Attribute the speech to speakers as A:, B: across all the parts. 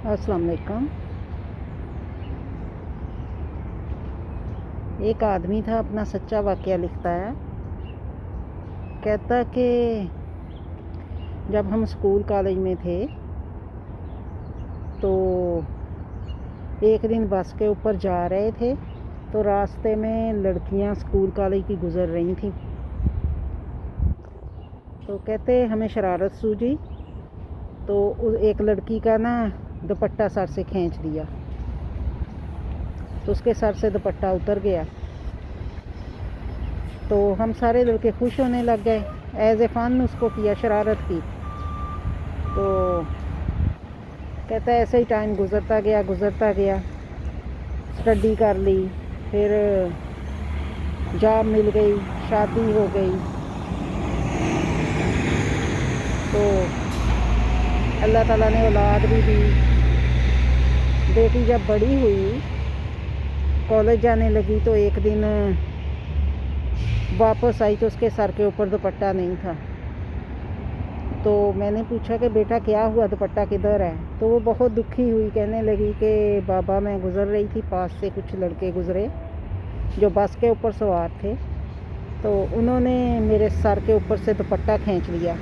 A: अस्सलाम वालेकुम। एक आदमी था, अपना सच्चा वाक़या लिखता है। कहता कि जब हम स्कूल कॉलेज में थे तो एक दिन बस के ऊपर जा रहे थे तो रास्ते में लड़कियां स्कूल कॉलेज की गुज़र रही थीं। तो कहते हमें शरारत सूझी तो एक लड़की का ना दुपट्टा सर से खींच दिया तो उसके सर से दुपट्टा उतर गया। तो हम सारे लड़के खुश होने लग गए, एज ए फ़न उसको किया, शरारत की। तो कहता है ऐसे ही टाइम गुज़रता गया, स्टडी कर ली, फिर जॉब मिल गई, शादी हो गई। तो अल्लाह ताला ने औलाद भी दी। बेटी जब बड़ी हुई, कॉलेज जाने लगी, तो एक दिन वापस आई तो उसके सर के ऊपर दुपट्टा नहीं था। तो मैंने पूछा कि बेटा क्या हुआ, दुपट्टा किधर है? तो वो बहुत दुखी हुई, कहने लगी कि बाबा मैं गुज़र रही थी, पास से कुछ लड़के गुज़रे जो बस के ऊपर सवार थे, तो उन्होंने मेरे सर के ऊपर से दुपट्टा खींच लिया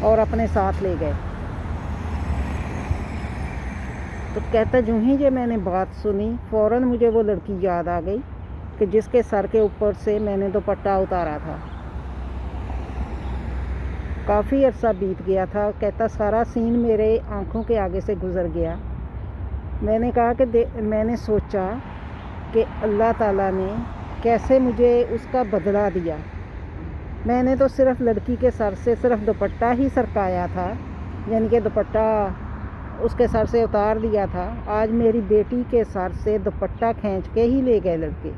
A: और अपने साथ ले गए। तो कहता यूं ही जो मैंने बात सुनी, फ़ौरन मुझे वो लड़की याद आ गई कि जिसके सर के ऊपर से मैंने दुपट्टा उतारा था। काफ़ी अरसा बीत गया था। कहता सारा सीन मेरे आंखों के आगे से गुज़र गया। मैंने कहा कि मैंने सोचा कि अल्लाह ताला ने कैसे मुझे उसका बदला दिया। मैंने तो सिर्फ़ लड़की के सर से सिर्फ़ दुपट्टा ही सरकाया था, यानी कि दुपट्टा उसके सर से उतार दिया था। आज मेरी बेटी के सर से दुपट्टा खींच के ही ले गए लड़के।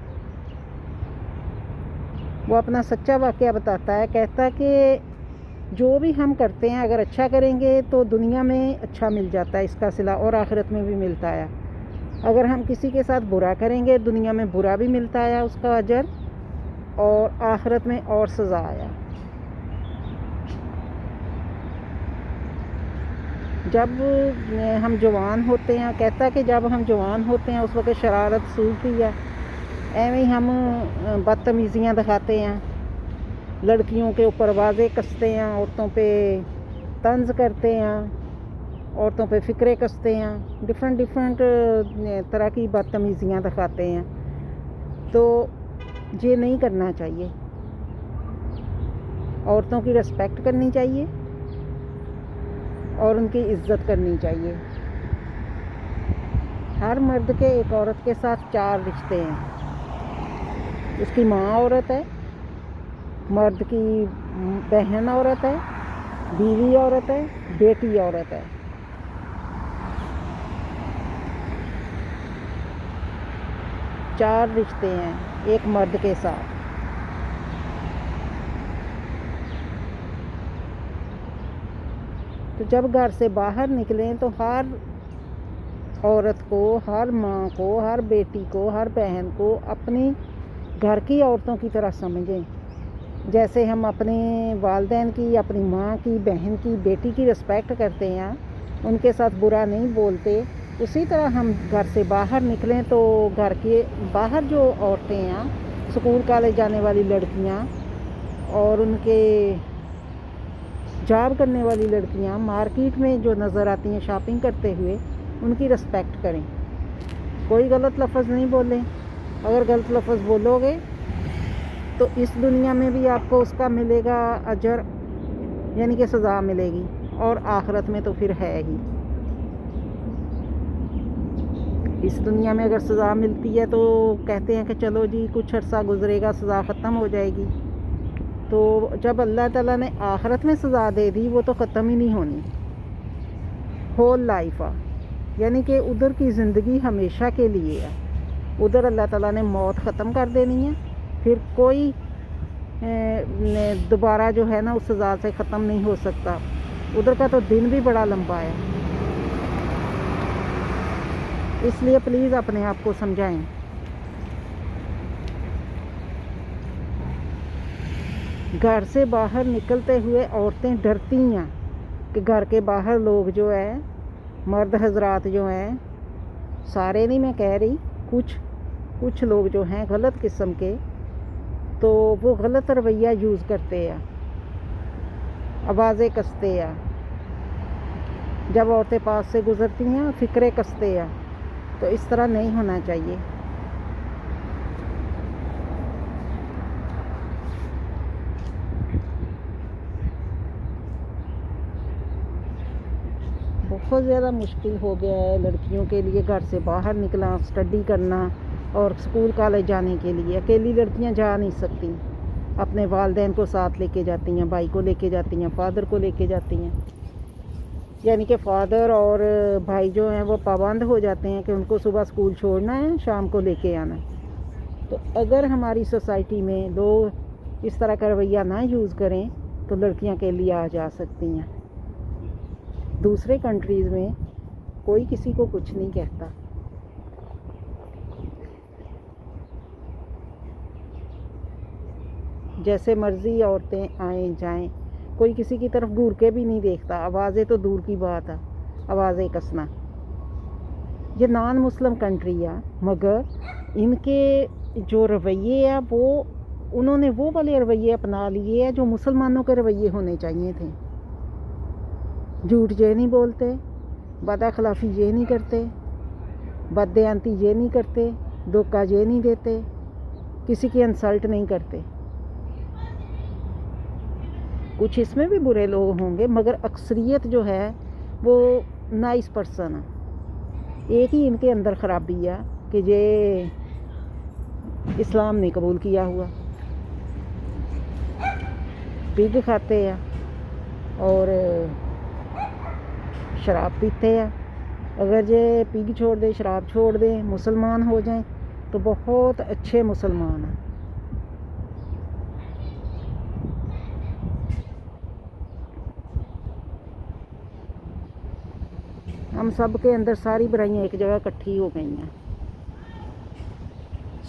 A: वो अपना सच्चा वाक़या बताता है। कहता कि जो भी हम करते हैं, अगर अच्छा करेंगे तो दुनिया में अच्छा मिल जाता है, इसका सिला, और आखिरत में भी मिलता है। अगर हम किसी के साथ बुरा करेंगे, दुनिया में बुरा भी मिलता है, उसका अजर, और आखिरत में और सज़ा आया। जब हम जवान होते हैं, कहता कि जब हम जवान होते हैं उस वक्त शरारत सूझती है, एवं ही हम बदतमीज़ियाँ दिखाते हैं, लड़कियों के ऊपर आवाज़ें कसते हैं, औरतों पे तंज करते हैं, औरतों पे फ़िक्रे कसते हैं, डिफरेंट तरह की बदतमीज़ियाँ दिखाते हैं। तो ये नहीं करना चाहिए। औरतों की रिस्पेक्ट करनी चाहिए और उनकी इज़्ज़त करनी चाहिए। हर मर्द के एक औरत के साथ 4 रिश्ते हैं। उसकी माँ औरत है, मर्द की बहन औरत है, बीवी औरत है, बेटी औरत है। चार रिश्ते हैं एक मर्द के साथ। तो जब घर से बाहर निकलें तो हर औरत को, हर माँ को, हर बेटी को, हर बहन को अपनी घर की औरतों की तरह समझें। जैसे हम अपने वालिदैन की, अपनी माँ की, बहन की, बेटी की रिस्पेक्ट करते हैं, उनके साथ बुरा नहीं बोलते, उसी तरह हम घर से बाहर निकलें तो घर के बाहर जो औरतें हैं, स्कूल कॉलेज जाने वाली लड़कियाँ और उनके जॉब करने वाली लड़कियाँ मार्केट में जो नज़र आती हैं शॉपिंग करते हुए, उनकी रिस्पेक्ट करें। कोई गलत लफ्ज़ नहीं बोलें। अगर गलत लफ्ज़ बोलोगे तो इस दुनिया में भी आपको उसका मिलेगा अजर, यानी कि सज़ा मिलेगी, और आखिरत में तो फिर है ही। इस दुनिया में अगर सज़ा मिलती है तो कहते हैं कि चलो जी कुछ अर्सा गुज़रेगा, सज़ा ख़त्म हो जाएगी। तो जब अल्लाह ताला ने आखिरत में सज़ा दे दी, वो तो ख़त्म ही नहीं होनी, होल लाइफ, यानी कि उधर की ज़िंदगी हमेशा के लिए है। उधर अल्लाह ताला ने मौत ख़त्म कर देनी है, फिर कोई दोबारा जो है ना उस सज़ा से ख़त्म नहीं हो सकता। उधर का तो दिन भी बड़ा लंबा है। इसलिए प्लीज़ अपने आप को समझाएं। घर से बाहर निकलते हुए औरतें डरती हैं कि घर के बाहर लोग जो है مرد حضرات جو ہیں، سارے نہیں میں کہہ رہی، کچھ لوگ جو ہیں غلط قسم کے، تو وہ غلط رویہ یوز کرتے ہیں، آوازیں کستے ہیں، جب عورتیں پاس سے گزرتی ہیں فکرے کستے ہیں، تو اس طرح نہیں ہونا چاہیے۔ بہت زیادہ مشکل ہو گیا ہے لڑکیوں کے لیے گھر سے باہر نکلنا، اسٹڈی کرنا اور اسکول کالج جانے کے لیے۔ اکیلی لڑکیاں جا نہیں سکتی، اپنے والدین کو ساتھ لے کے جاتی ہیں، بھائی کو لے کے جاتی ہیں، فادر کو لے کے جاتی ہیں، یعنی کہ فادر اور بھائی جو ہیں وہ پابند ہو جاتے ہیں کہ ان کو صبح اسکول چھوڑنا ہے، شام کو لے کے آنا ہے۔ تو اگر ہماری سوسائٹی میں لوگ اس طرح کا رویہ نہ یوز کریں تو لڑکیاں کے لیے آ جا سکتی ہیں۔ دوسرے کنٹریز میں کوئی کسی کو کچھ نہیں کہتا۔ جیسے مرضی عورتیں آئیں جائیں، کوئی کسی کی طرف گور کے بھی نہیں دیکھتا۔ آوازیں تو دور کی بات ہے، آوازیں کسنا۔ یہ نان مسلم کنٹری ہے، مگر ان کے جو رویے ہیں انہوں نے وہ والے رویے اپنا لیے ہیں جو مسلمانوں کے رویے ہونے چاہیے تھے۔ جھوٹ یہ نہیں بولتے، بد اخلاقی یہ نہیں کرتے، بد دیانتی یہ نہیں کرتے، دھوکہ یہ نہیں دیتے، کسی کی انسلٹ نہیں کرتے۔ کچھ اس میں بھی برے لوگ ہوں گے، مگر اکثریت جو ہے وہ نائس پرسن ہے۔ ایک ہی ان کے اندر خرابی ہے کہ یہ اسلام نہیں قبول کیا ہوا، پگ کھاتے ہیں اور شراب پیتے ہیں۔ اگر یہ پگ چھوڑ دیں، شراب چھوڑ دیں، مسلمان ہو جائیں تو بہت اچھے مسلمان ہیں۔ ہم سب کے اندر ساری برائیاں ایک جگہ اکٹھی ہو گئی ہیں۔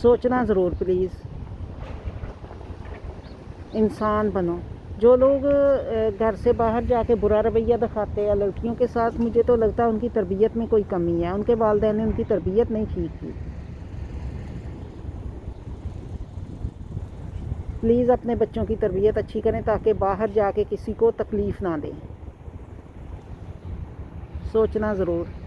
A: سوچنا ضرور پلیز، انسان بنو۔ جو لوگ گھر سے باہر جا کے برا رویہ دکھاتے ہیں لڑکیوں کے ساتھ، مجھے تو لگتا ہے ان کی تربیت میں کوئی کمی ہے، ان کے والدین نے ان کی تربیت نہیں ٹھیک کی۔ پلیز اپنے بچوں کی تربیت اچھی کریں تاکہ باہر جا کے کسی کو تکلیف نہ دیں۔ سوچنا ضرور۔